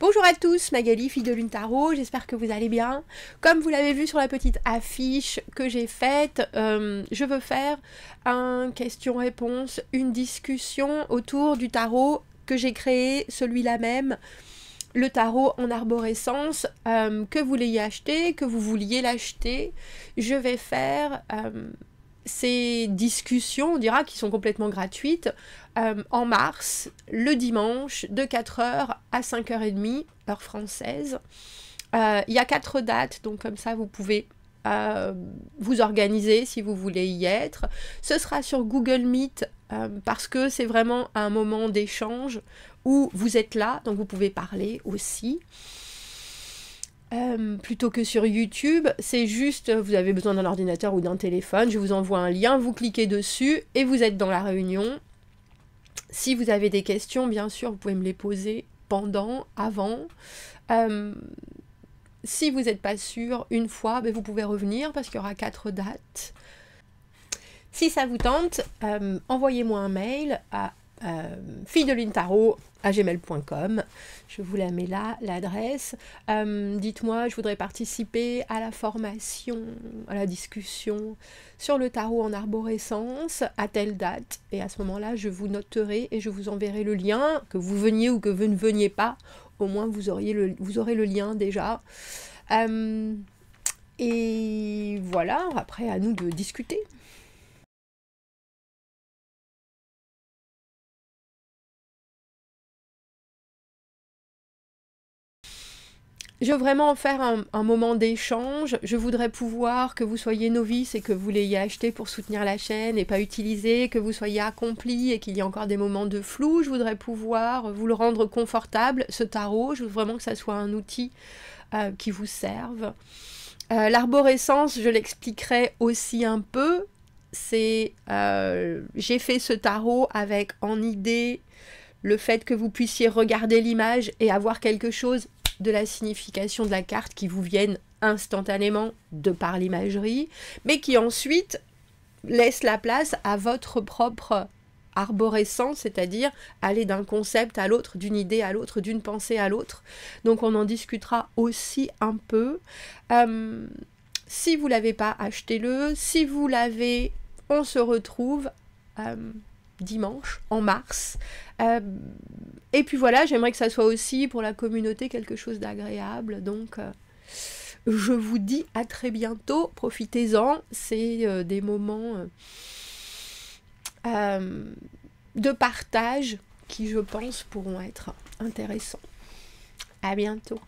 Bonjour à tous, Magali, fille de Lune Tarot, j'espère que vous allez bien. Comme vous l'avez vu sur la petite affiche que j'ai faite, je veux faire un question-réponse, une discussion autour du tarot que j'ai créé, celui-là même, le tarot en arborescence, que vous l'ayez acheté, que vous vouliez l'acheter. Je vais faire ces discussions, on dira, qui sont complètement gratuites, en mars, le dimanche, de 4h à 5h30, heure française. Il y a 4 dates, donc comme ça vous pouvez vous organiser si vous voulez y être. Ce sera sur Google Meet, parce que c'est vraiment un moment d'échange où vous êtes là, donc vous pouvez parler aussi. Plutôt que sur YouTube, c'est juste, vous avez besoin d'un ordinateur ou d'un téléphone, je vous envoie un lien, vous cliquez dessus et vous êtes dans la réunion. Si vous avez des questions, bien sûr, vous pouvez me les poser pendant, avant. Si vous n'êtes pas sûr, une fois, vous pouvez revenir parce qu'il y aura 4 dates. Si ça vous tente, envoyez-moi un mail à fille-de-lune-tarot@gmail.com. Je vous la mets là, l'adresse. Dites-moi, je voudrais participer à la formation, à la discussion sur le tarot en arborescence à telle date. Et à ce moment-là, je vous noterai et je vous enverrai le lien, que vous veniez ou que vous ne veniez pas. Au moins, vous aurez le lien déjà. Et voilà, après, à nous de discuter. Je veux vraiment faire un moment d'échange. Je voudrais pouvoir que vous soyez novice et que vous l'ayez acheté pour soutenir la chaîne et pas utiliser, que vous soyez accompli et qu'il y ait encore des moments de flou. Je voudrais pouvoir vous le rendre confortable, ce tarot. Je veux vraiment que ça soit un outil qui vous serve. L'arborescence, je l'expliquerai aussi un peu. C'est j'ai fait ce tarot avec en idée le fait que vous puissiez regarder l'image et avoir quelque chose de la signification de la carte qui vous vienne instantanément de par l'imagerie, mais qui ensuite laisse la place à votre propre arborescence, c'est-à-dire aller d'un concept à l'autre, d'une idée à l'autre, d'une pensée à l'autre. Donc on en discutera aussi un peu. Si vous ne l'avez pas, achetez-le. Si vous l'avez, on se retrouve dimanche, en mars. Et puis voilà, j'aimerais que ça soit aussi pour la communauté quelque chose d'agréable. Donc, je vous dis à très bientôt. Profitez-en. C'est des moments de partage qui, je pense, pourront être intéressants. À bientôt.